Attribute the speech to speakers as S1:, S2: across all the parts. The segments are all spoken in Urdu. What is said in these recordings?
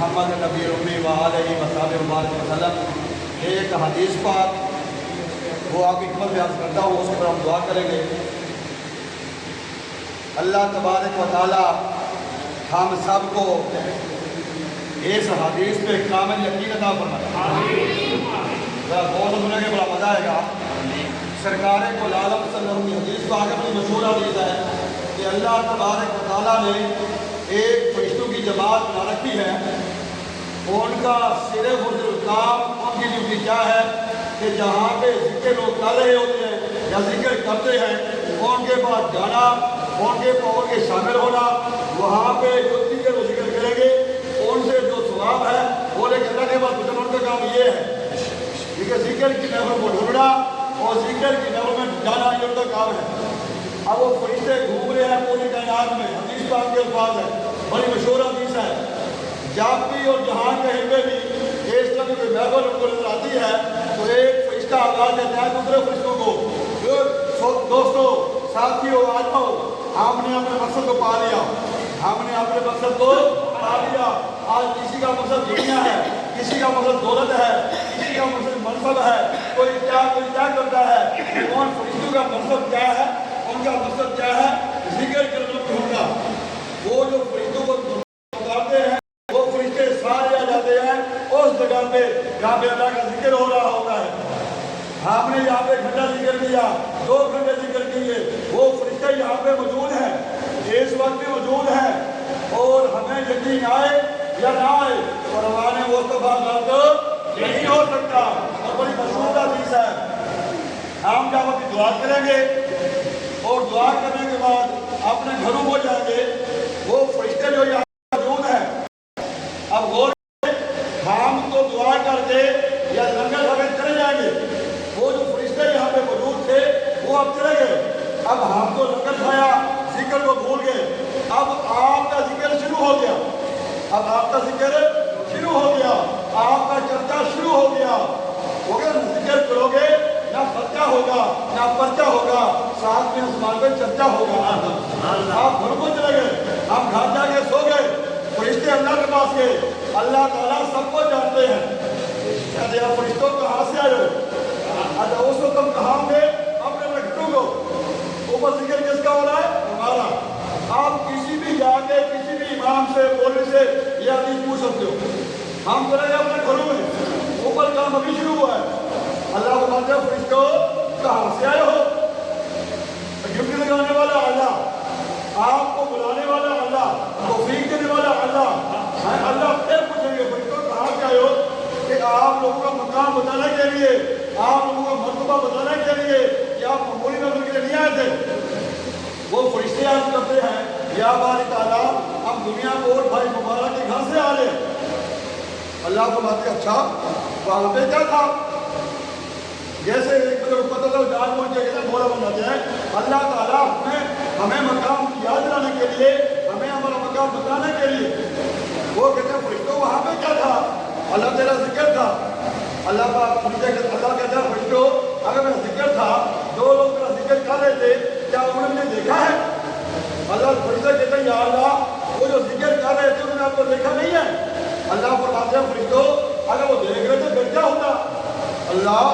S1: محمد نبی امی و آلہ و صحبہ وبارک وسلم. ایک حدیث پاک وہ آپ کی خدمت میں عرض کرتا ہوں، اس کے اوپر ہم دعا کریں گے. اللہ تبارک و تعالی ہم سب کو اس حدیث پہ کامل یقین عطا فرمائے. ذرا غور سے سنیں گے بڑا مزہ آئے گا. سرکار کل عالم صلی اللہ علیہ وسلم کی حدیث کو آگے بڑی مشہور حدیث ہے کہ اللہ تبارک و تعالیٰ نے ایک فرشتوں کی جماعت بنا رکھی ہے. ان کا صرف اور صرف کام، ان کی ڈیوٹی کیا ہے کہ جہاں پہ ذکر لوگ کر رہے ہوتے ہیں یا ذکر کرتے ہیں ان کے پاس جانا، ان کے شامل ہونا، وہاں پہ جو ذکر کریں گے ان سے جو ثواب ہے وہ لے کے اللہ کے پاس پہنچنا. ان کا کام یہ ہے کہ ذکر کی محفل کو ڈھونڈنا اور ذکر کی محفل میں جانا، یہ ان کا کام ہے. اب وہ فرشتے گھوم رہے ہیں پوری کائنات میں. حدیث پاک کے الفاظ ہے، بڑی مشہور حدیث ہے. جب بھی اور جہاں کہیں پہ بھی اس طرح کی کوئی محفل ان کو نظر آتی ہے تو ایک فرشتہ آواز دیتا ہے دوسرے فرشتوں کو، دوستو ساتھیو آ جاؤ، ہم نے اپنے مقصد کو پا لیا، ہم نے اپنے مقصد کو پا لیا. آج کسی کا مقصد دنیا ہے، کسی کا مقصد دولت ہے، کسی کا مقصد منصب ہے، کوئی کیا کرتا ہے. کون فرشتوں کا مقصد کیا ہے؟ ان کا مقصد کیا ہے؟ ذکر کرنا ڈھونڈنا. وہ جو فرشتوں کو پکارتے ہیں وہ فرشتے سارے آ جاتے ہیں اس جگہ پہ جہاں پہ اللہ کا ذکر ہو رہا ہوتا ہے. ہم نے یہاں پہ گھنٹہ ذکر کیا، 2 گھنٹے ذکر کیے، وہ فرشتے یہاں پہ موجود ہیں، اس وقت بھی موجود ہیں. اور ہمیں یقین آئے یا نہ آئے پروان مصطفیٰ غلط نہیں ہو سکتا. اور بڑی مشہور حدیث ہے. ہم جب اپنی دعا کریں گے اور دعا کرنے کے بعد اپنے گھروں کو جائیں گے، وہ فرشتے جو یہاں موجود ہیں، اب غور ہم تو دعا کر کے یا لنگر ہمیں چلے جائیں گے. وہ جو فرشتے یہاں پہ موجود تھے وہ اب چلے گئے. اب ہم تو لنگر کھایا، ذکر کو بھول گئے. اب آپ کا ذکر شروع ہو گیا، اب آپ کا ذکر شروع ہو گیا، آپ کا چرچا شروع ہو گیا. اگر ذکر کرو گے نہ خرچہ ہوگا نہ پرچہ ہوگا، ساتھ میں آسمان پہ چرچا ہوگا. آپ گھر کو چلے گئے، ہم گھر جا کے سو گئے، فرشتے اللہ کے پاس گئے. اللہ تعالیٰ سب کو جانتے ہیں. کہتے ہیں فرشتوں کہاں سے آئے ہو؟ اچھا اس وقت ہم کہاں گے؟ اپنے رکھتوں کو. اوپر ذکر کس کا ہو رہا ہے؟ ہمارا. آپ کسی بھی جا کے کسی بھی امام سے مولوی سے یہ حدیث پوچھ سکتے ہو. ہم کریں گے اپنے گھروں میں. اوپر کام ابھی شروع ہوا ہے. اللہ کو مانتے ہیں فرشتوں کہاں سے آئے ہو؟ ڈیوٹی لگانے والا اللہ، آپ کو بلانے والا اللہ، توفیق دینے والا اللہ. اللہ پھر پوچھیں گے فرشتوں کہاں سے آئے ہو؟ کہ آپ لوگوں کا مقام بتانے کے لیے، آپ لوگوں کا مرتبہ بتانے کے لیے کہ آپ معمولی نظر کے لیے نہیں آئے تھے. وہ فرشتے عرض کرتے ہیں یا باری تعالیٰ ہم دنیا کو اور بھائی مبارک کے گھر سے آ رہے ہیں. اللہ کو بات اچھا وہاں پہ کیا تھا؟ جیسے ایک پتہ تھا جان پہنچ کے بولا بن جاتا ہے. اللہ تعالیٰ ہمیں مقام یاد دلانے کے لیے، ہمیں ہمارا مقام بتانے کے لیے وہ کہتے ہیں فرشتوں وہاں پہ کیا تھا؟ اللہ تیرا ذکر تھا. اللہ کہتا ہے فرشتوں اگر میرا ذکر تھا، 2 لوگ میرا ذکر کر رہے تھے، کیا انہوں نے مجھے دیکھا ہے؟ اللہ فرشتے کہتے ہیں یا اللہ وہ جو ذکر کر رہے تھے انہوں نے آپ کو دیکھا نہیں ہے. اللہ فرماتے ہیں فرشتوں اگر وہ دیکھ رہے تھے پھر کیا ہوتا؟ اللہ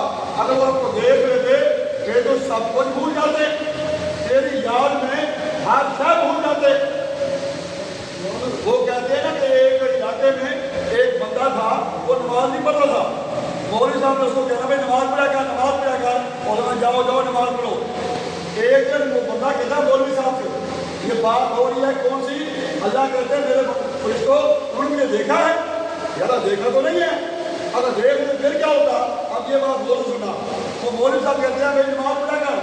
S1: اگر وہ آپ کو دیکھ رہے تھے کہ تو سب کچھ بھول جاتے، تیری یاد میں ہر شے بھول جاتے. وہ کہتے ہیں نا کہ ایک علاقے میں ایک بندہ تھا، وہ نماز نہیں پڑھتا تھا. مولوی صاحب نے اس کو کہنا بھائی نماز پڑھا کر، نماز پڑھا کر، اور جاؤ نماز پڑھو. ایک دن وہ بندہ کہتا ہے مولوی صاحب سے یہ بات ہو رہی ہے کون سی؟ اللہ کہتے ہیں میرے فرشتوں انہوں نے مجھے دیکھا ہے؟ یار دیکھا تو نہیں ہے. اگر دیکھ لیں پھر کیا ہوتا؟ اب یہ بات بولو سننا. وہ مولوی صاحب کہتے ہیں بھائی نماز پڑھا کر.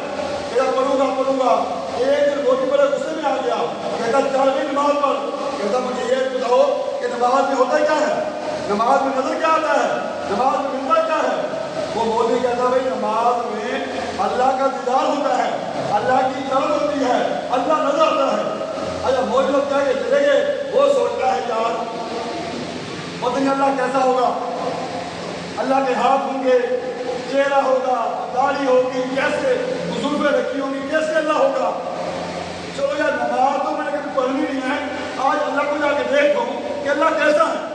S1: کہتا پڑھوں گا. ایک دن مولوی بڑے غصے میں آ گیا، کہتا چل بھی نماز پڑھ. کہتا مجھے یہ بتاؤ کہ نماز میں ہوتا کیا ہے؟ نماز میں نظر کیا آتا ہے؟ نماز میں ملتا کیا ہے؟ وہ مولوی کہتا بھائی نماز میں اللہ کا دیدار ہوتا ہے، اللہ کی طرف ہوتی ہے، اللہ نظر آتا ہے. اچھا مولوی لوگ کہہ کے چلے گئے. وہ سوچتا ہے یار پتہ نہیں اللہ کیسا ہوگا، اللہ کے ہاتھ ہوں گے، چہرہ ہوگا، داڑھی ہوگی، کیسے زلفیں رکھی ہوں گی، کیسے اللہ ہوگا. چلو یار نماز تو میں نے کبھی پڑھنی نہیں ہے، آج اللہ کو جا کے دیکھوں کہ اللہ کیسا ہے.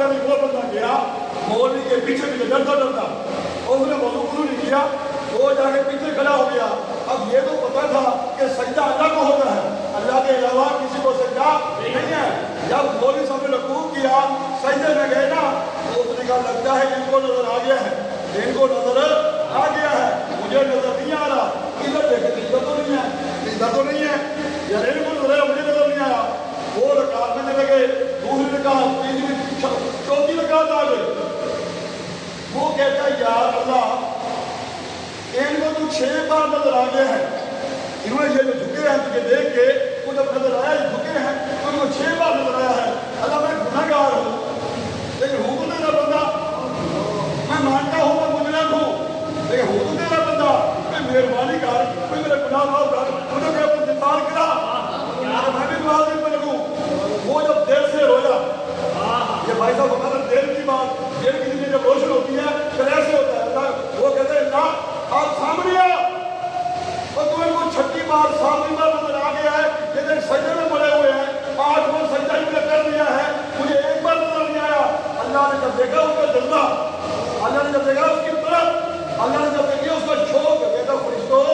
S2: نہیں وہ بندہ گیا مولوی کے پیچھے پیچھے ڈرتا ڈرتا، اس نے وضو نہیں کیا، وہ جا کے پیچھے کھڑا ہو گیا۔ اب یہ تو پتا تھا کہ سجدہ اللہ کو ہوتا ہے، اللہ کے علاوہ کسی کو سجدہ نہیں ہے۔ جب مولوی صاحب نے رکوع کیا، سجدے میں گئے نا، تو اس نے کہا لگتا ہے ان کو نظر آ گیا ہے، ان کو نظر آ گیا ہے، مجھے نظر نہیں آ رہا، ادھر دیکھے ادھر تو نہیں ہے، ادھر تو نہیں ہے، یا ان کو نظر مجھے نظر نہیں آیا۔ وہ رکعت میں چلے گئے، دوسری رکعت، تیسری، چوتھی رکعت آ گئی۔ وہ کہتا ہے یار اللہ، ان کو تو 6 بار نظر آ گئے ہیں، انہوں نے یہ جو جھکے ہیں تجھے دیکھ کے، وہ جب نظر آیا یہ جھکے ہیں تو ان کو 6 بار نظر آیا ہے۔ اللہ میں گناہ گار ہوں لیکن ہوں تو تیرا بندہ، میں مانتا ہوں میں مجرم ہوں لیکن ہوں تو تیرا بندہ، میں مہربانی کر، میں میرے گناہ معاف کر، مجھے کہ اپنے دفاع کرا، میں بھی ملازم میں لگوں۔ وہ جب دیر سے رویا، یہ بھائی صاحب بتا رہے دیر کی بات، دیر کی دنیا جب روشن ہوتی ہے پھر ایسے ہوتا ہے اللہ، وہ کہتے ہیں اللہ آپ سامنے آ، اور تو ان کو 6 بار 7 بار نظر آ گیا ہے، یہ دیکھ سجدے میں پڑے ہوئے ہیں، 8 بار سجدہ ہی میں کر دیا ہے، مجھے 1 بار نظر نہیں آیا۔ اللہ نے جب دیکھا اس کا جذبہ، اللہ نے جب دیکھا اس کی طرف، اللہ نے جب دیکھا اس کا شوق، کہتا فرشتوں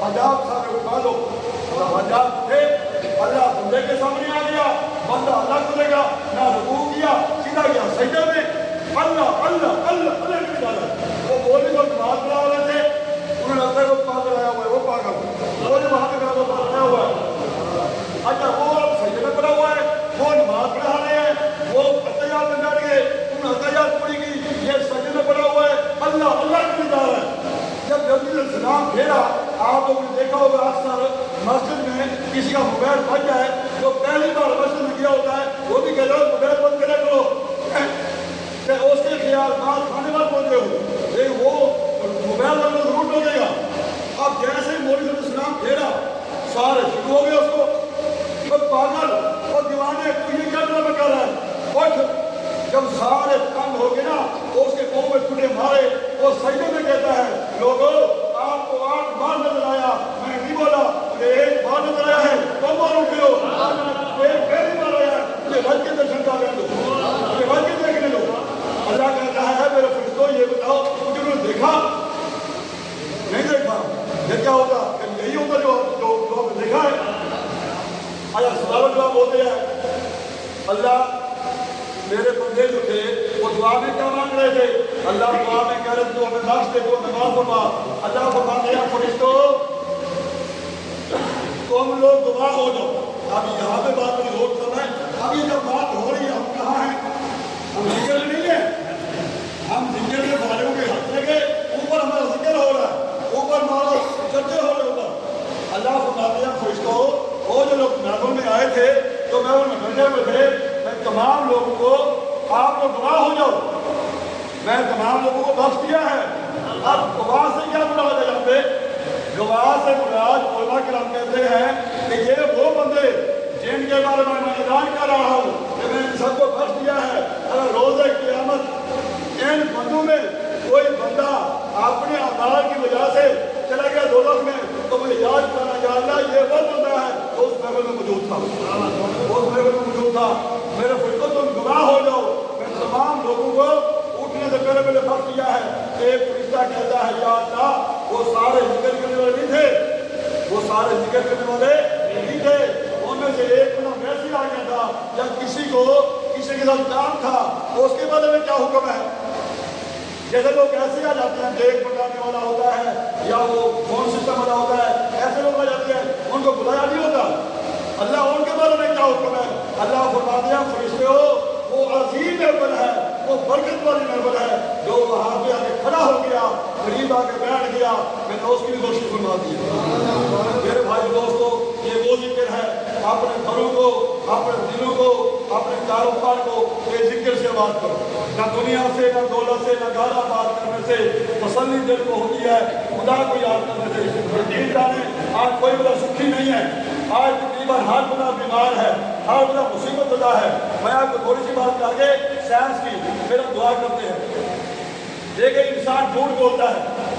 S2: حجاب سامنے اٹھا دو، حجاب تھے، اللہ بندے کے سامنے آ گیا، بندہ اللہ کو دے گا، نہ رکوع کیا، سیدھا گیا سجدے میں، اللہ اللہ اللہ اللہ کی ڈالا۔ وہ بولے جو نماز پڑھا رہے تھے، انہوں نے لگتا ہے وہ پاگل آیا ہوا ہے، وہ پاگل، وہ جو وہاں پہ کھڑا ہوا پڑھا ہوا ہے، اچھا وہ سجدے میں پڑھا ہوا ہے، وہ نماز پڑھا رہے ہیں، وہ اتحیات میں بیٹھ گئے، انہوں نے اتحیات پڑھی گئی، یہ سجدے میں پڑھا ہوا ہے، اللہ اللہ کی ڈالا ہے۔ جب نبی نے سلام پھیرا، آپ لوگوں نے دیکھا ہوگا اکثر مسجد میں کسی کا موبائل بج جائے، جو پہلی بار مسجد میں گیا ہوتا ہے وہ بھی کہتا ہے موبائل بند کرے کرو، کہ اس کے خیال بات کھانے بعد پہنچے ہو، لیکن وہ موبائل بند ضرور ٹوکے گا۔ اب جیسے ہی مولوی صاحب نے سلام پھیرا، سارے شروع ہو گئے اس کو، پاگل اور دیوانے تو یہ کیا طرح کر رہا ہے، اٹھ۔ جب سارے تنگ ہو گئے نا، تو اس کے منہ میں چھٹے مارے، وہ سجدے میں کہتا ہے لوگوں آپ کو 8 بار نظر آیا، میں نہیں بولا، مجھے 1 بار نظر آیا ہے، کم بار اٹھے ہو، پہلی بار آیا ہے، مجھے رج کے درشن کا دیں دو، مجھے رج کے دیکھنے دو۔ اللہ کہتا ہے میرے فرشتوں یہ بتاؤ مجھے انہوں نے دیکھا نہیں دیکھا، یہ کیا ہوگا کہ یہی ہوگا جو آپ نے دیکھا ہے۔ آیا سوال و جواب ہوتے ہیں، اللہ میرے بندے جو تھے وہ دعا میں کیا مانگ رہے تھے، اللہ دعا میں کہہ رہے تھے تو ہمیں ناش دے دو، نماز فرما، اللہ فرماتے ہیں فرشتوں تم لوگ گواہ ہو جاؤ۔ اب یہاں پہ بات بڑی غور کرنا ہے، اب یہ جب بات ہو رہی ہے ہم کہاں ہیں، ہم ذکر میں نہیں ہیں، ہم ذکر کے بالوں کے ہاتھ لگے، اوپر ہمارا ذکر ہو رہا ہے، اوپر ہمارا چرچے ہو رہے اوپر۔ اللہ فرماتے ہیں فرشتوں وہ جو لوگ محفل میں آئے تھے تو میں ان میں ڈھنڈے میں تھے، میں تمام لوگوں کو آپ لوگ گواہ ہو جاؤ، میں تمام لوگوں کو بخش دیا ہے۔ اب گواہ سے کیا مراد ہے یہاں پہ، گواہ سے مراد علماء کرام کہتے ہیں کہ یہ وہ بندے جن کے بارے میں اعلان کر رہا ہوں کہ میں ان سب کو بخش دیا ہے، اگر روز قیامت ان بندوں میں کوئی بندہ اپنے اعمال کی وجہ سے چلا گیا دوزخ میں تو مجھے یاد کرنا یا اللہ یہ وہ بندہ ہے جو اس محفل میں موجود تھا، اس محفل میں موجود تھا۔ میرے فرشتوں تم گواہ ہو جاؤ، میں تمام لوگوں کو اٹھنے سے پہلے بخش دیا ہے۔ ایک فرشتہ کہتا ہے یا اللہ وہ سارے ذکر کرنے والے نہیں تھے، وہ سارے ذکر کرنے والے نہیں تھے، ان میں سے ایک بندہ ویسے آ گیا تھا جب کسی کے ساتھ کام تھا، اس کے بارے میں کیا حکم ہے، جیسے لوگ ایسے آ جاتے ہیں دیکھ پکانے والا ہوتا ہے یا وہ فون سسٹم والا ہوتا ہے، ایسے لوگ آ جاتے ہیں ان کو بلایا نہیں ہوتا، اللہ ان کے بارے میں کیا حکم ہے، اللہ فرماتے ہیں فرشتے ہو وہ عظیم محفل ہے، وہ برکت والی محفل ہے، جو وہاں پہ آ کے کھڑا ہو گیا، قریب آ کے بیٹھ گیا، میں نے اس کی بھی بخشش فرما دی۔ میرے بھائی دوستو یہ وہ ذکر ہے، اپنے گھروں کو، اپنے دلوں کو، اپنے کاروبار کو یہ ذکر سے آباد کرو، نہ دنیا سے، نہ دولت سے، نہ گھر آباد کرنے سے تسلی دل کو ہوتی ہے، خدا کو یاد کرنے سے۔ یقین جانیں آج کوئی بڑا سکھی نہیں ہے، آج تقریباً ہر بندہ بیمار ہے، ہر بندہ مصیبت زدہ ہے۔ میں آپ کو تھوڑی سی بات کر کے سائنس کی پھر ہم دعا کرتے ہیں۔ دیکھیں انسان جھوٹ بولتا ہے،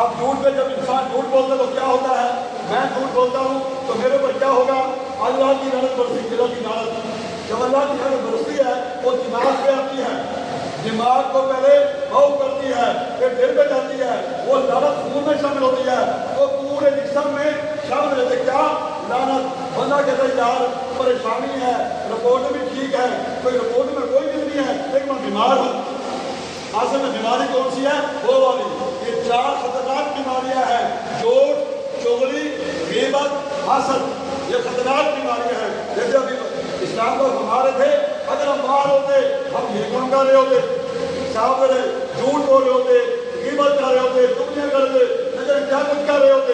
S2: اب جھوٹ پہ جب انسان جھوٹ بولتا ہے تو کیا ہوتا ہے، میں جھوٹ بولتا ہوں تو میرے پر کیا ہوگا، اللہ کی لعنت برسی، اللہ کی لعنت۔ جب اللہ کی لعنت برستی ہے وہ دماغ پہ آتی ہے، دماغ کو پہلے خوف کرتی ہے، پھر دل پہ جاتی ہے، وہ لعنت خون میں شامل ہوتی ہے، وہ پورے جسم میں شامل ہوتے کیا لعنت۔ بندہ کہتا ہے یار پریشانی ہے، رپورٹ بھی ٹھیک ہے، کوئی رپورٹ میں کوئی چیز نہیں ہے، لیکن میں بیمار ہوں۔ اصل میں بیماری کون سی ہے؟ وہ والی۔ یہ 4 خطرناک بیماریاں ہیں، جھوٹ، چغلی، غیبت، حسد، یہ خطرناک بیماریاں ہیں۔ جیسے ابھی اسلام کو فرما رہے تھے اگر ہم باہر ہوتے ہم یہ کام کر رہے ہوتے، صاحب کرے جھوٹ بول رہے ہوتے، غیبت کر رہے ہوتے، چغلیاں کر رہے ہوتے، نظر کیا کچھ کر رہے ہوتے۔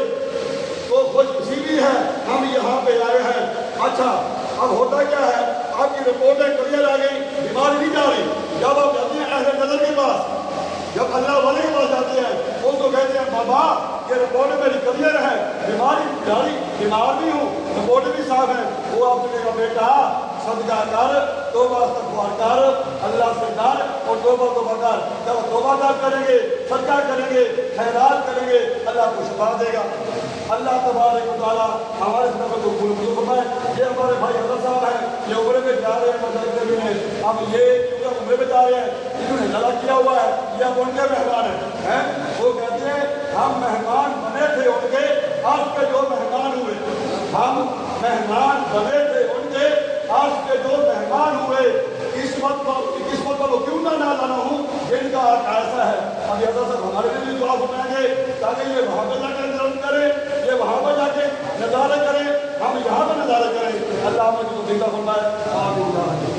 S2: تو خوش نصیبی ہے ہم یہاں پہ آئے ہیں۔ اچھا اب ہوتا کیا ہے، آپ کی رپورٹیں کلیئر آ گئی، بیماری نہیں جا رہی۔ جب آپ جاتے ہیں اہل نظر کے پاس، جب اللہ والے کے پاس جاتے ہیں اس کو کہتے ہیں بابا یہ رپورٹ میری کلیئر ہے، بیماری بیمار بھی ہوں، رپورٹ بھی صاف ہے۔ وہ آپ نے کہا بیٹا صدقہ کر، توبہ استغفار کر، اللہ سے ڈر اور توبہ کر۔ جب توبہ کریں گے، صدقہ کریں گے، خیرات کریں گے، اللہ کو شفا دے گا۔ اللہ تبارک و تعالیٰ ہمارے سفر کو قبول فرمائے۔ یہ ہمارے بھائی حضرت صاحب ہیں، یہ عمرے میں جا رہے ہیں مسجد میں ہیں، اب یہ کیونکہ عمرے میں جا رہے ہیں انہوں نے غلط کیا ہوا ہے، یہ اب ان کے مہمان ہیں۔ وہ کہتے ہیں ہم مہمان بنے تھے ان کے، آج کے جو مہمان ہوئے، ہم مہمان بنے تھے ان کے، آج کے جو مہمان ہوئے، قسمت پر وہ کیوں نہ لانا ہوں، جن کا حق ایسا ہے۔ اب یہ صاحب ہمارے لیے بھی دعا فرمائیں گے تاکہ یہ وہاں پہ جا کے نظارہ کریں، یہ وہاں پہ جا کے نظارہ کریں، ہم یہاں پہ نظارہ کریں۔ اللہ ہمیں جو دیتا فرمائے آمین۔